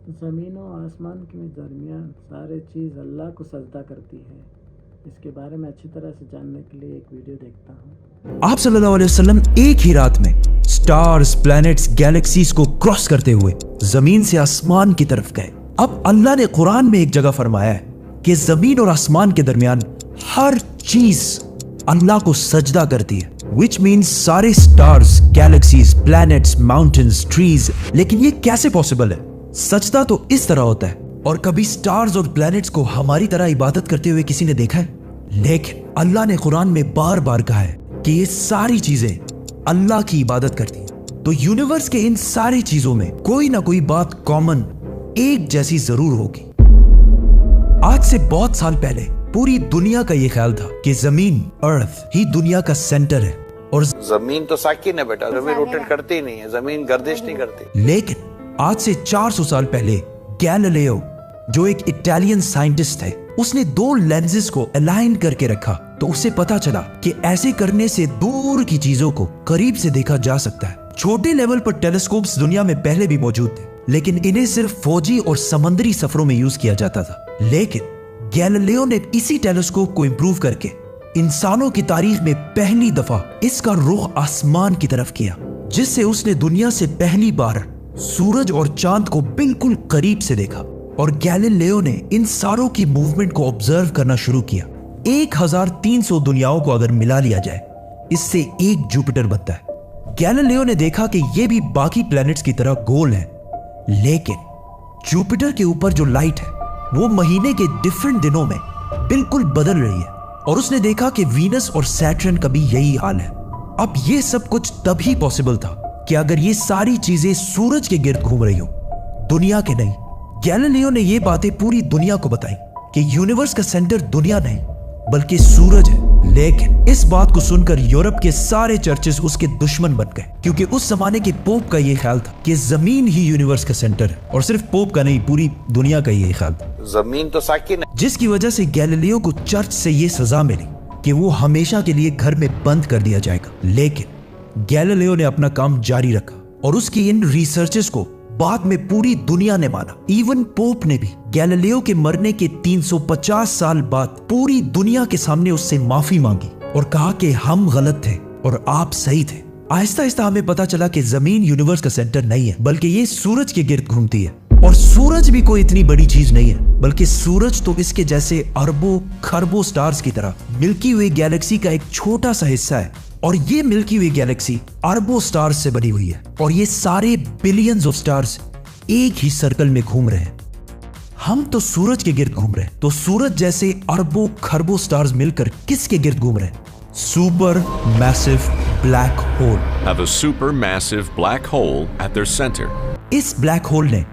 زمین و آسمان کے درمیان سارے چیز اللہ کو سجدہ کرتی ہے. اس کے بارے میں اچھی طرح سے جاننے کے لیے ایک ویڈیو دیکھتا ہوں. آپ صلی اللہ علیہ وسلم ایک ہی رات میں سٹارز، پلانٹس، گیلیکسیز کو کراس کرتے ہوئے زمین سے آسمان کی طرف گئے. اب اللہ نے قرآن میں ایک جگہ فرمایا ہے کہ زمین اور آسمان کے درمیان ہر چیز اللہ کو سجدہ کرتی ہے، which means سارے stars, galaxies, plants, mountains, trees. لیکن یہ کیسے پاسبل ہے؟ سجدہ تو اس طرح ہوتا ہے. اور کبھی سٹارز اور پلانٹس کو ہماری طرح عبادت کرتے ہوئے کسی نے دیکھا ہے؟ لیکن اللہ نے قرآن میں بار بار کہا ہے کہ یہ ساری چیزیں اللہ کی عبادت کرتی ہیں. تو یونیورس کے ان ساری چیزوں میں کوئی نہ کوئی بات کامن، ایک جیسی ضرور ہوگی. آج سے بہت سال پہلے پوری دنیا کا یہ خیال تھا کہ زمین، ارتھ ہی دنیا کا سینٹر ہے اور زمین تو ساکن ہے بیٹا، زمین روٹیٹ کرتی نہیں ہے، زمین گردش نہیں کرتی. لیکن آج سے 400 سال پہلے گیلیلیو جو ایک اٹالین سائنٹسٹ تھے، اس نے 2 لینزز کو الائن کر کے رکھا تو اسے پتا چلا کہ ایسے کرنے سے دور کی چیزوں کو قریب سے دیکھا جا سکتا ہے. چھوٹے لیول پر ٹیلیسکوپس دنیا میں پہلے بھی موجود تھے، لیکن انہیں صرف فوجی اور سمندری سفروں میں یوز کیا جاتا تھا. لیکن گیلیلیو نے اسی ٹیلیسکوپ کو امپروو کر کے انسانوں کی تاریخ میں پہلی دفعہ اس کا رخ آسمان کی طرف کیا، جس سے اس نے دنیا سے پہلی بار سورج اور چاند کو بالکل قریب سے دیکھا. اور گیلیلیو نے ان ساروں کی موومنٹ کو آبزرو کرنا شروع کیا. 1300 دنیاؤں کو اگر ملا لیا جائے، اس سے ایک جوپیٹر بنتا ہے. گیلیلیو نے دیکھا کہ یہ بھی باقی پلانٹس کی طرح گول ہے، لیکن جوپیٹر کے اوپر جو لائٹ ہے وہ مہینے کے ڈیفرنٹ دنوں میں بالکل بدل رہی ہے. اور اس نے دیکھا کہ وینس اور سیٹرن کا بھی یہی حال ہے. اب یہ سب کچھ تبھی پاسبل تھا کہ اگر یہ ساری چیزیں سورج کے گرد گھوم رہی ہوں، دنیا کے نہیں. گیلیلیو نے یہ باتیں پوری دنیا کو بتائیں کہ یونیورس کا سینٹر دنیا نہیں بلکہ سورج ہے. لیکن اس بات کو سن کر یورپ کے سارے چرچز اس کے دشمن بن گئے، کیونکہ اس زمانے کے پوپ کا یہ خیال تھا کہ زمین ہی یونیورس کا سینٹر ہے. اور صرف پوپ کا نہیں، پوری دنیا کا یہ خیال تھا. زمین تو ساکن ہے، جس کی وجہ سے گیلیلیو کو چرچ سے یہ سزا ملی کہ وہ ہمیشہ کے لیے گھر میں بند کر دیا جائے گا. لیکن گیلیلیو نے اپنا کام جاری رکھا اور اس کی ان ریسرچز کو بعد میں پوری دنیا نے مانا. ایون پوپ نے بھی گیلیلیو کے مرنے کے 350 سال بعد پوری دنیا کے سامنے اس سے معافی مانگی اور کہا کہ ہم غلط تھے اور آپ صحیح تھے. آہستہ آہستہ ہمیں پتا چلا کہ زمین یونیورس کا سینٹر نہیں ہے بلکہ یہ سورج کے گرد گھومتی ہے. اور سورج بھی کوئی اتنی بڑی چیز نہیں ہے بلکہ سورج تو اس کے جیسے اربوں کھربوں سٹارز کی طرح ملکی ہوئی گیلیکسی کا ایک چھوٹا سا حصہ ہے. اور یہ ملکی ہوئی گیلیکسی اربوں سٹارز سے بنی ہوئی ہے اور یہ سارے بلینز آف سٹارز ایک ہی سرکل میں گھوم رہے ہیں. ہم تو سورج کے گرد گھوم رہے ہیں، تو سورج جیسے اربوں کھربوں سٹارز مل کر کس کے گرد گھوم رہے ہیں؟ Supermassive black hole. Have a supermassive black hole at their center. اس بلیک ہول نے،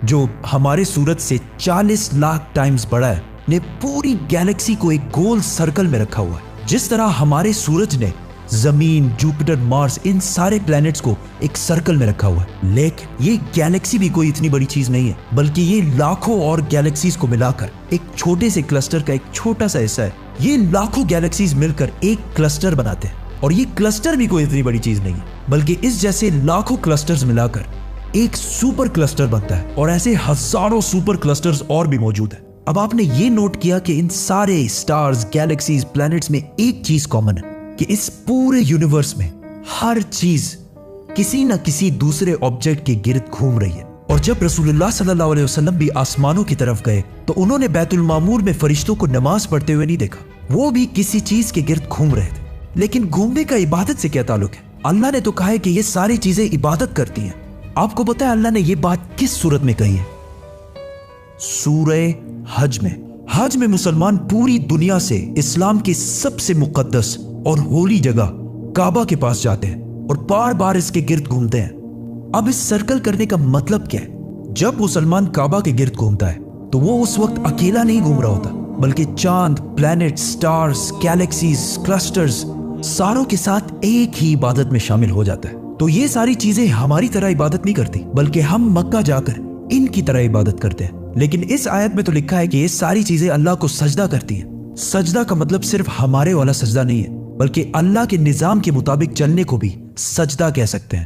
جو ہمارے سورج سے 40 لاکھ ٹائمز بڑا ہے، نے پوری گیلیکسی کو ایک گول سرکل میں رکھا ہوا ہے. جس طرح ہمارے سورج نے زمین، جوپیٹر، مارس، ان سارے پلانٹس کو ایک سرکل میں رکھا ہوا ہے. لیکن یہ گیلیکسی بھی کوئی اتنی بڑی چیز نہیں ہے بلکہ یہ لاکھوں اور گیلیکسیز کو ملا کر ایک چھوٹے سے کلسٹر کا ایک چھوٹا سا حصہ ہے. یہ لاکھوں گیلیکسیز مل کر ایک کلسٹر بناتے ہیں اور یہ کلسٹر بھی کوئی اتنی بڑی چیز نہیں ہے بلکہ اس جیسے لاکھوں کلسٹرز ملا کر ایک سپر کلسٹر بنتا ہے. اور ایسے ہزاروں سپر کلسٹرز اور بھی موجود ہیں. اب آپ نے یہ نوٹ کیا کہ ان سارے سٹارز، گیلیکسیز، پلانٹس میں ایک چیز کامن ہے کہ اس پورے یونیورس میں ہر چیز کسی نہ کسی دوسرے آبجیکٹ کے گرد گھوم رہی ہے. اور جب رسول اللہ صلی اللہ علیہ وسلم بھی آسمانوں کی طرف گئے تو انہوں نے بیت المعمور میں فرشتوں کو نماز پڑھتے ہوئے نہیں دیکھا، وہ بھی کسی چیز کے گرد گھوم رہے تھے. لیکن گھومنے کا عبادت سے کیا تعلق ہے؟ اللہ نے تو کہا ہے کہ یہ ساری چیزیں عبادت کرتی ہیں. آپ کو پتا ہے اللہ نے یہ بات کس صورت میں کہی ہے؟ سورہ حج میں. حج میں مسلمان پوری دنیا سے اسلام کی سب سے مقدس اور ہولی جگہ کعبہ کے پاس جاتے ہیں اور بار بار اس کے گرد گھومتے ہیں. اب اس سرکل کرنے کا مطلب کیا ہے؟ جب مسلمان کعبہ کے گرد گھومتا ہے تو وہ اس وقت اکیلا نہیں گھوم رہا ہوتا بلکہ چاند، پلانٹ، سٹارز، گیلیکسیز، کلسٹرز ساروں کے ساتھ ایک ہی عبادت میں شامل ہو جاتا ہے. تو یہ ساری چیزیں ہماری طرح عبادت نہیں کرتی بلکہ ہم مکہ جا کر ان کی طرح عبادت کرتے ہیں. لیکن اس آیت میں تو لکھا ہے کہ یہ ساری چیزیں اللہ کو سجدہ کرتی ہیں. سجدہ کا مطلب صرف ہمارے والا سجدہ نہیں ہے بلکہ اللہ کے نظام کے مطابق چلنے کو بھی سجدہ کہہ سکتے ہیں.